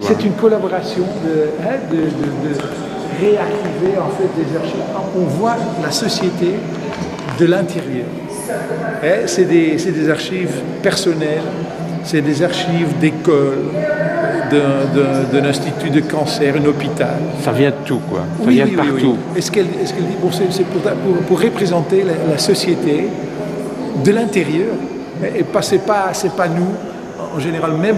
C'est une collaboration de réactiver en fait des archives. On voit la société de l'intérieur. C'est des archives personnelles, c'est des archives d'école, d'un institut de cancer, un hôpital. Ça vient de tout, quoi. Ça vient de partout. Oui. Et ce qu'elle dit, bon, c'est pour représenter la société de l'intérieur. Et c'est pas nous. En général, même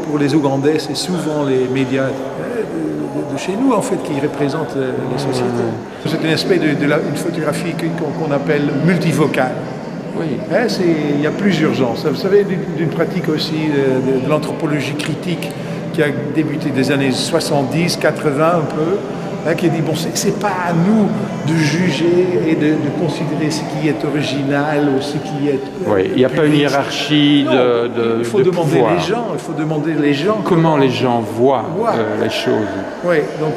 pour les Ougandais, c'est souvent les médias de chez nous, en fait, qui représentent les sociétés. C'est un aspect d'une photographie qu'on appelle multivocale. Oui. Il y a plusieurs genres. Vous savez, d'une pratique aussi de l'anthropologie critique qui a débuté des années 70, 80 un peu, qui dit, bon, c'est pas à nous de juger et de considérer ce qui est original ou ce qui est... Oui, il n'y a pas une hiérarchie de il faut demander pouvoir. Les gens. Comment les gens voient les choses. Oui, donc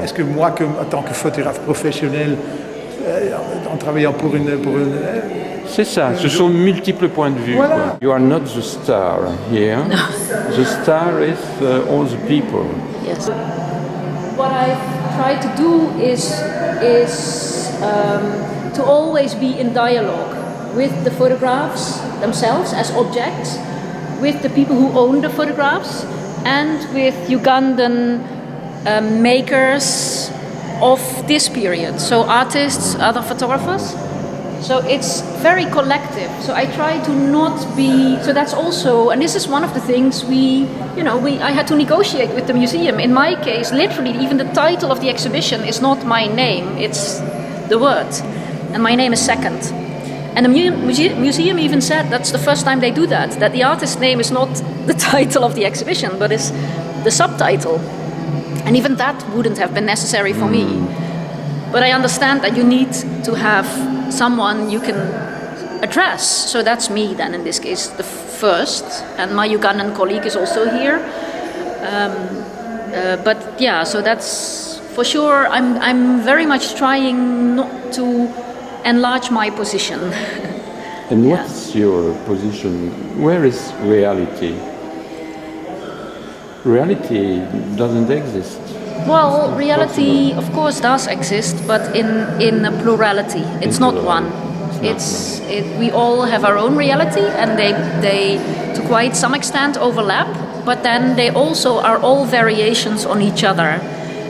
est-ce que moi, en tant que photographe professionnel, en travaillant pour une c'est ça, ce sont multiples points de vue. Voilà. Quoi. You are not the star here. The star is all the people. Yes. What I try to do is to always be in dialogue with the photographs themselves as objects, with the people who own the photographs, and with Ugandan makers of this period. So artists, other photographers. So it's very collective. So I try to not be. So that's also, and this is one of the things I had to negotiate with the museum. In my case, literally, even the title of the exhibition is not my name; it's the word, and my name is second. And the museum even said that's the first time they do that. That the artist's name is not the title of the exhibition, but is the subtitle. And even that wouldn't have been necessary for me. But I understand that you need to have someone you can address. So that's me then in this case, the first. And my Ugandan colleague is also here. But yeah, so that's for sure. I'm very much trying not to enlarge my position. And what's your position? Where is reality? Reality doesn't exist. Well, reality, of course, does exist, but in a plurality. It's not one. We all have our own reality, and they to quite some extent overlap. But then they also are all variations on each other,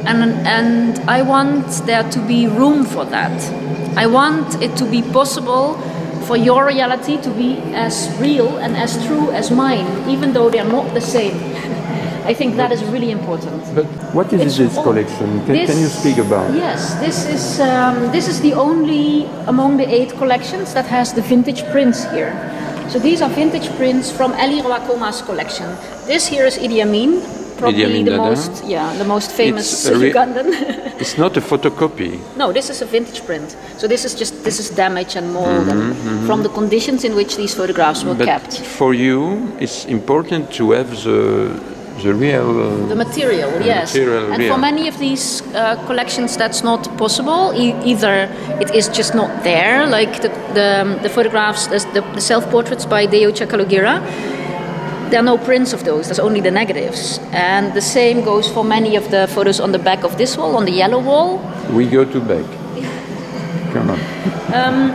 and I want there to be room for that. I want it to be possible for your reality to be as real and as true as mine, even though they're not the same. I think that is really important. But what is this collection? Can you speak about? Yes, this is the only among the 8 collections that has the vintage prints here. So these are vintage prints from Eli Rwakoma's collection. This here is Idi Amin, probably the most famous Ugandan. It's not a photocopy. No, this is a vintage print. So this is damage and mold from the conditions in which these photographs were kept. For you, it's important to have the material, yes. And for many of these collections, that's not possible. Either it is just not there, like the photographs, the self-portraits by Deo Chakalugira. There are no prints of those. There's only the negatives. And the same goes for many of the photos on the back of this wall, on the yellow wall. We go to back. Come on.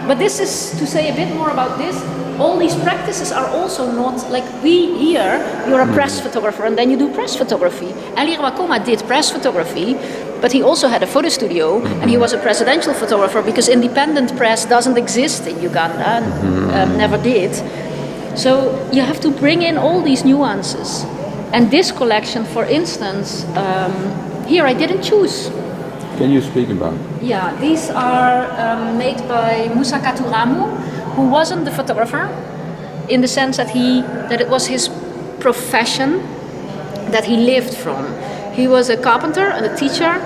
But this is to say a bit more about this. All these practices are also not like you're a press photographer and then you do press photography. Eli Rwakoma did press photography, but he also had a photo studio and he was a presidential photographer because independent press doesn't exist in Uganda, never did. So you have to bring in all these nuances. And this collection, for instance, here I didn't choose. Can you speak about? Yeah, these are made by Musa Katuramu, who wasn't the photographer, in the sense that it was his profession that he lived from. He was a carpenter and a teacher,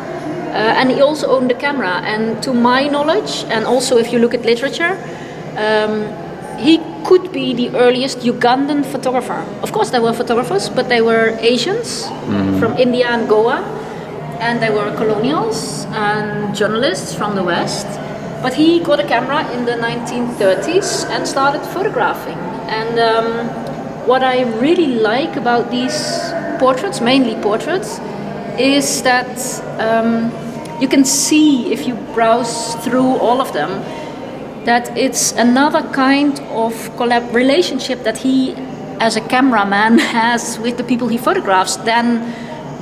and he also owned a camera. And to my knowledge, and also if you look at literature, he could be the earliest Ugandan photographer. Of course, there were photographers, but they were Asians from India and Goa, and they were colonials and journalists from the West. But he got a camera in the 1930s and started photographing. And what I really like about these portraits, mainly portraits, is that you can see, if you browse through all of them, that it's another kind of relationship that he, as a cameraman, has with the people he photographs than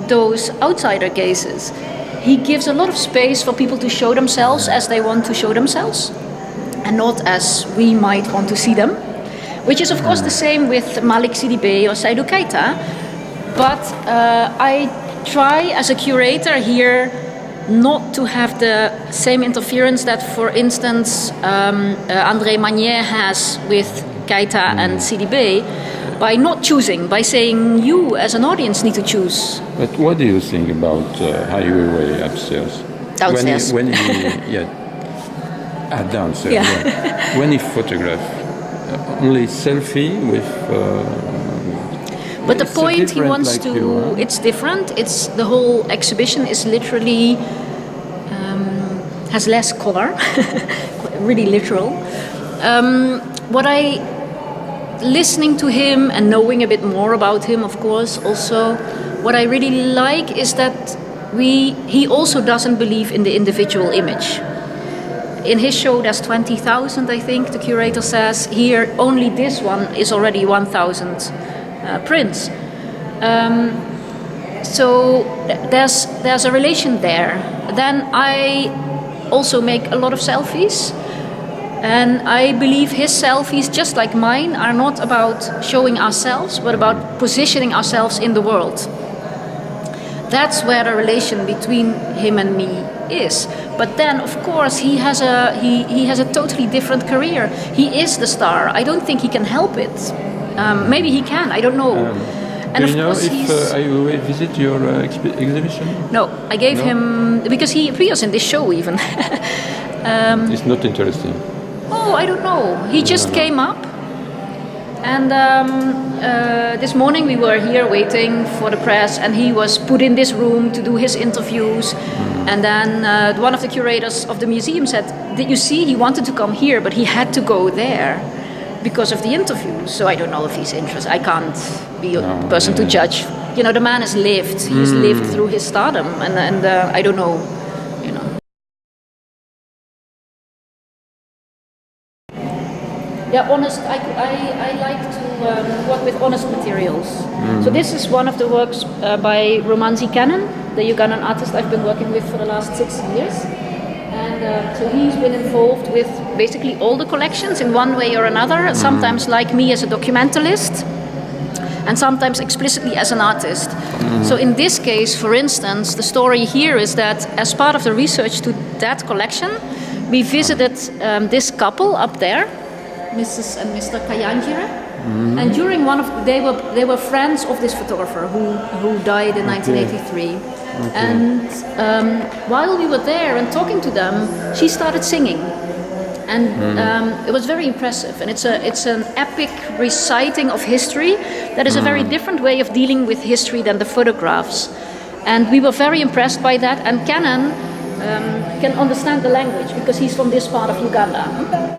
those outsider cases. He gives a lot of space for people to show themselves as they want to show themselves, and not as we might want to see them, which is of course the same with Malik Sidibé or Seydou Keita. But I try as a curator here not to have the same interference that, for instance, Andrea Magnier has with Keita and Sidibé, by not choosing, by saying you as an audience need to choose. But what do you think about Ai Weiwei upstairs? Downstairs. When he downstairs. Yeah. Yeah. When he photographed, only selfie with. But the point he wants like to, you, huh? it's different. It's the whole exhibition is literally has less color, really literal. Listening to him and knowing a bit more about him, of course, also, what I really like is that he also doesn't believe in the individual image. In his show, there's 20,000, I think, the curator says. Here, only this one is already 1,000 prints. So there's a relation there. Then I also make a lot of selfies. And I believe his selfies, just like mine, are not about showing ourselves, but about positioning ourselves in the world. That's where the relation between him and me is. But then, of course, he has a totally different career. He is the star. I don't think he can help it. Maybe he can. I don't know. And do you know if Ai Weiwei visit your exhibition? No, I gave him, because he appears in this show even. It's not interesting. Oh, I don't know. He just came up, and this morning we were here waiting for the press, and he was put in this room to do his interviews. And then one of the curators of the museum said, "Did you see? He wanted to come here, but he had to go there because of the interview." So I don't know if he's interested. I can't be a person to judge. You know, the man has lived. He's lived through his stardom, and I don't know. Yeah, honest. I like to work with honest materials. So this is one of the works by Romanzi Cannon, the Ugandan artist I've been working with for the last 6 years. And so he's been involved with basically all the collections in one way or another, sometimes like me as a documentalist, and sometimes explicitly as an artist. So in this case, for instance, the story here is that as part of the research to that collection, we visited this couple up there, Mrs. and Mr. Kayanjire, and during they were friends of this photographer who died in 1983. And while we were there and talking to them, she started singing, and it was very impressive. And it's an epic reciting of history that is a very different way of dealing with history than the photographs. And we were very impressed by that. And Cannon can understand the language because he's from this part of Uganda.